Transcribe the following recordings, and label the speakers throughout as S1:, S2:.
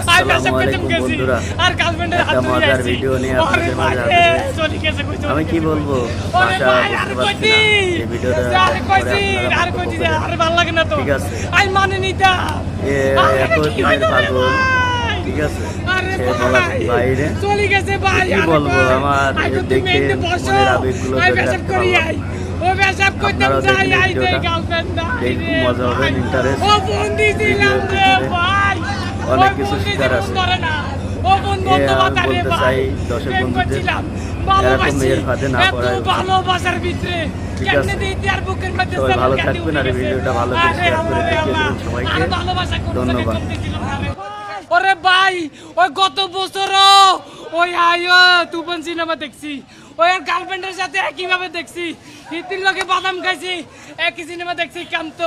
S1: আসসালামু আলাইকুম বন্ধুরা, একটা মজার ভিডিও নিয়ে আপনাদের মাঝে হাজির। আমি কি বলবো ভাষা বুঝতে পারছি না। এই ভিডিওটা ঠিক আছে, এত প্রেমের পাগল, ঠিক আছে, সে বলার বাইরে। কি বলবো, আমার দেখে মনের আবেগগুলো ধরে রাখতে পারলাম। আপনারাও দেখুন ভিডিওটা, দেখুন মজা হবে, ইন্টারেস্ট, অনেক কিছু শিকার আছে। বলতে চাই দর্শক বন্ধুদের, এরকম মেয়ের ফাঁদে না পড়ায়। ঠিক আছে, সবাই ভালো থাকবেন আর এই ভিডিওটা ভালো করে শেয়ার করে দেখিয়ে দেবেন সবাইকে। ধন্যবাদ।
S2: ওরে ভাই, ওই গত বছর ওই আয়ো তুফান সিনেমা দেখছি, ওই আর গার্লফ্রেন্ডের সাথে একইভাবে দেখছি, হিতির লগে বাদাম খাইছি, একই সিনেমা দেখছি, কান্ত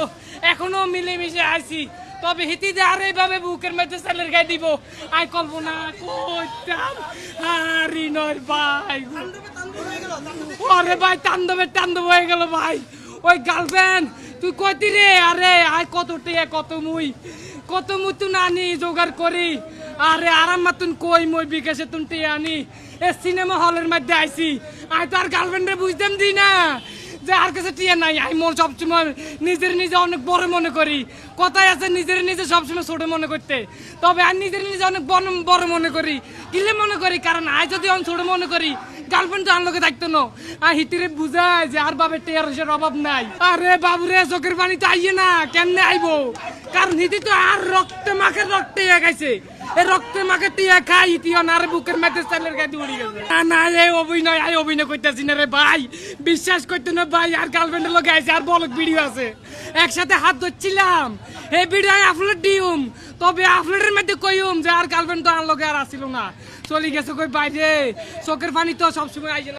S2: এখনো মিলেমিশে আইছি। তবে হিতিতে আর এইভাবে বুকের মধ্যে সেলের গায়ে দিব আই কল্পনা করতাম হারি নয় ভাই। ওরে ভাই, তাণ্ডব হয়ে গেল ভাই। ওই গার্লফ্রেন্ড তুই কইতি রে, আরে আয় কত টিয়া কত মুই তুন আনি জোগাড় করি, আরে আরাম মাতুন কই মই বিকাশে তুন টিয়া আনি। এ সিনেমা হলের মধ্যে আইছি, আয় তো আর গার্লফ্রেন্ডে বুঝতাম দি না যে আর কাছে টিয়া নাই। আমি মোর সবসময় নিজে অনেক বড় মনে করি, কথায় আছে নিজে সবসময় ছোট মনে করতে। তবে আর নিজে অনেক বড় মনে করি, কিলে মনে করি, কারণ আয় যদি আমি ছোট মনে করি গার্লফ্রেন্ড তো আমার লোকে থাকতো না। আর হিতিরে বুঝায় যে আর বাবার টিয়ার অভাব নাই। আরে বাবুরে, চোখের পানি তো আইয়ে না, কেমনে আইবো? কারণ হিতি তো আর রক্তে খাইছে, এই রক্তে মাখে টিয়া খাই ইতিও না, আর বুকের মধ্যে চালের গায়ে উড়ি গেছে। না এই অভিনয় করতেছি না রে ভাই, বিশ্বাস করতে না ভাই। আর গার্লফ্রেন্ডের লোক আইছে, আর বলক ভিডিও আছে, একসাথে হাত ধরছিলাম। এই ভিডিও আমি আপলোড দিউম, তবে আপলোডের মধ্যে কইম যে আর গার্লফ্রেন্ড তো আর লোকে আর আসিল না, চলে গেছে কই বাইরে। চোখের পানি তো সবসময় আইছে।